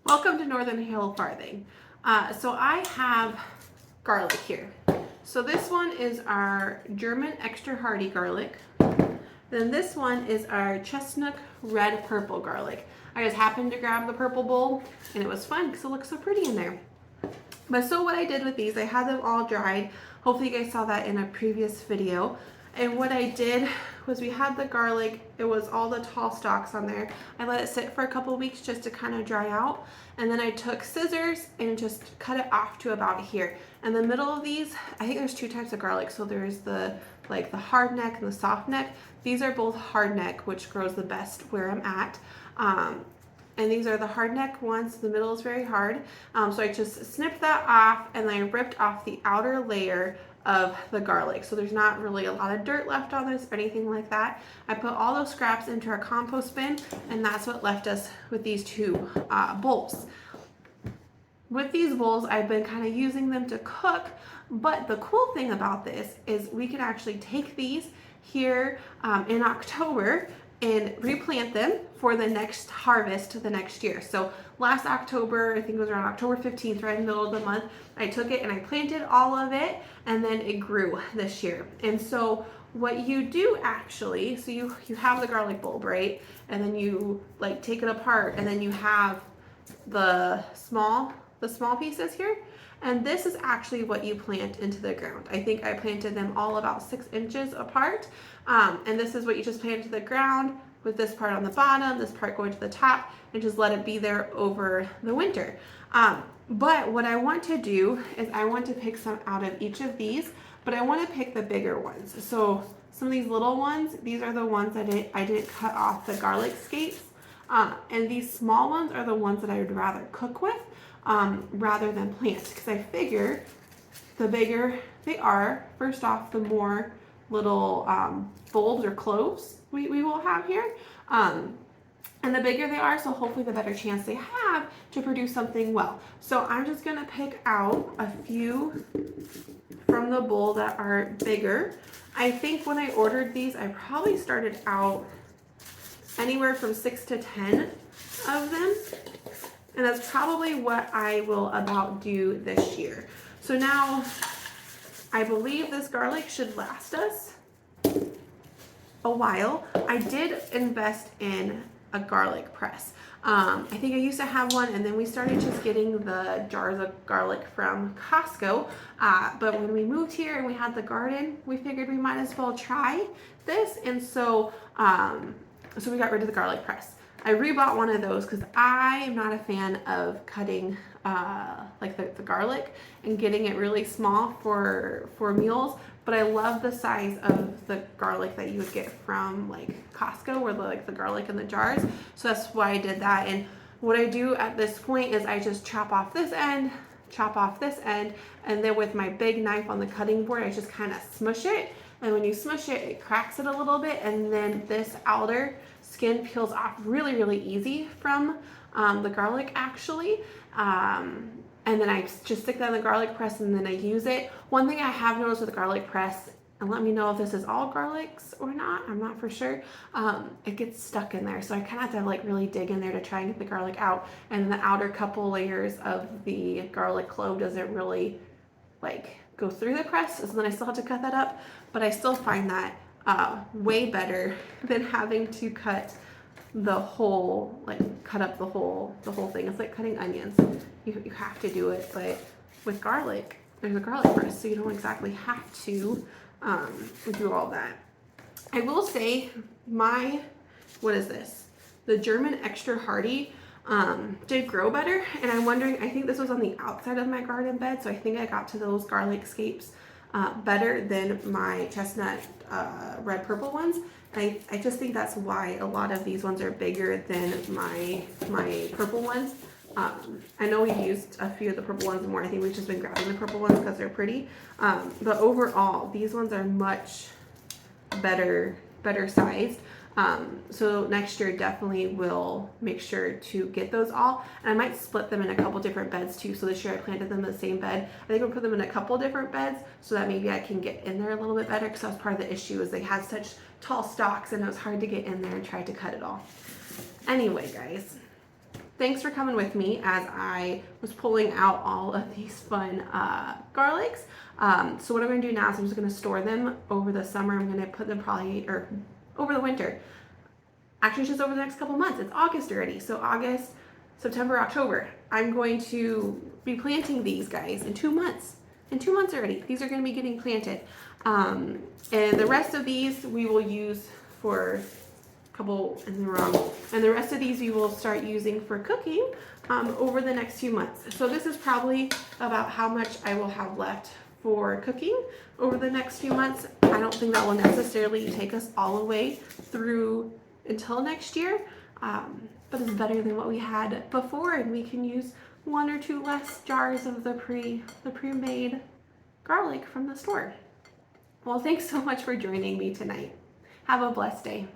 Welcome to Northern Hill Farthing. So I have garlic here. So this one is our German extra hardy garlic. Then this one is our chestnut red purple garlic. I just happened to grab the purple bowl and it was fun because it looks so pretty in there. But so what I did with these, I had them all dried. Hopefully you guys saw that in a previous video. And what I did was we had the garlic, it was all the tall stalks on there. I let it sit for a couple weeks just to kind of dry out. And then I took scissors and just cut it off to about here. In the middle of these, I think there's two types of garlic. So there's the hard neck and the soft neck. These are both hard neck, which grows the best where I'm at. And these are the hard neck ones. The middle is very hard. So I just snipped that off and then I ripped off the outer layer of the garlic. So there's not really a lot of dirt left on this or anything like that. I put all those scraps into our compost bin and that's what left us with these two bowls. With these bowls, I've been kind of using them to cook, but the cool thing about this is we can actually take these here in October and replant them for the next harvest the next year. So last October, I think it was around October 15th, right in the middle of the month, I took it and I planted all of it and then it grew this year. And so what you do actually, so you have the garlic bulb, right? And then you like take it apart and then you have the small pieces here. And this is actually what you plant into the ground. I think I planted them all about 6 inches apart. And this is what you just plant into the ground with this part on the bottom, this part going to the top, and just let it be there over the winter. But what I want to do is I want to pick some out of each of these, but I want to pick the bigger ones. So some of these little ones, these are the ones that I didn't cut off the garlic scapes. And these small ones are the ones that I would rather cook with rather than plant, because I figure the bigger they are, first off, the more little bulbs or cloves we will have here. And the bigger they are, so hopefully the better chance they have to produce something well. So I'm just gonna pick out a few from the bowl that are bigger. I think when I ordered these, I probably started out anywhere from 6 to 10 of them. And that's probably what I will about do this year. So now I believe this garlic should last us a while. I did invest in a garlic press. I think I used to have one and then we started just getting the jars of garlic from Costco. But when we moved here and we had the garden, we figured we might as well try this. And so, so we got rid of the garlic press. I rebought one of those because I am not a fan of cutting like the garlic and getting it really small for meals, but I love the size of the garlic that you would get from like Costco, where the garlic in the jars. So that's why I did that. And what I do at this point is I just chop off this end, and then with my big knife on the cutting board, I just kind of smush it. And when you smush it, it cracks it a little bit, and then this outer skin peels off really, really easy from the garlic actually. And then I just stick that in the garlic press and then I use it. One thing I have noticed with the garlic press, and let me know if this is all garlics or not, I'm not for sure, it gets stuck in there. So I kind of have to like really dig in there to try and get the garlic out. And the outer couple layers of the garlic clove doesn't really like go through the press, so then I still have to cut that up. But I still find that way better than having to cut the whole, like cut up the whole thing. It's like cutting onions. You have to do it, but with garlic, there's a garlic press, so you don't exactly have to do all that. I will say what is this? The German extra hardy did grow better, and I'm wondering, I think this was on the outside of my garden bed, so I think I got to those garlic scapes better than my chestnut red purple ones. I just think that's why a lot of these ones are bigger than my purple ones. I know we used a few of the purple ones more. I think we've just been grabbing the purple ones because they're pretty. But overall, these ones are much better sized. So next year definitely will make sure to get those all. And I might split them in a couple different beds too. So this year I planted them in the same bed. I think I'll put them in a couple different beds so that maybe I can get in there a little bit better, because that was part of the issue, is they had such tall stalks and it was hard to get in there and try to cut it all. Anyway, guys, thanks for coming with me as I was pulling out all of these fun garlics. So what I'm going to do now is I'm just going to store them over the summer. I'm going to put them or over the winter. Actually, it's just over the next couple months. It's August already. So August, September, October. I'm going to be planting these guys in 2 months. In 2 months already. These are going to be getting planted. And the rest of these we will use for couple in the wrong, and the rest of these we will start using for cooking over the next few months. So this is probably about how much I will have left for cooking over the next few months. I don't think that will necessarily take us all the way through until next year, but it's better than what we had before, and we can use 1 or 2 less jars of the pre-made garlic from the store. Well, thanks so much for joining me tonight. Have a blessed day.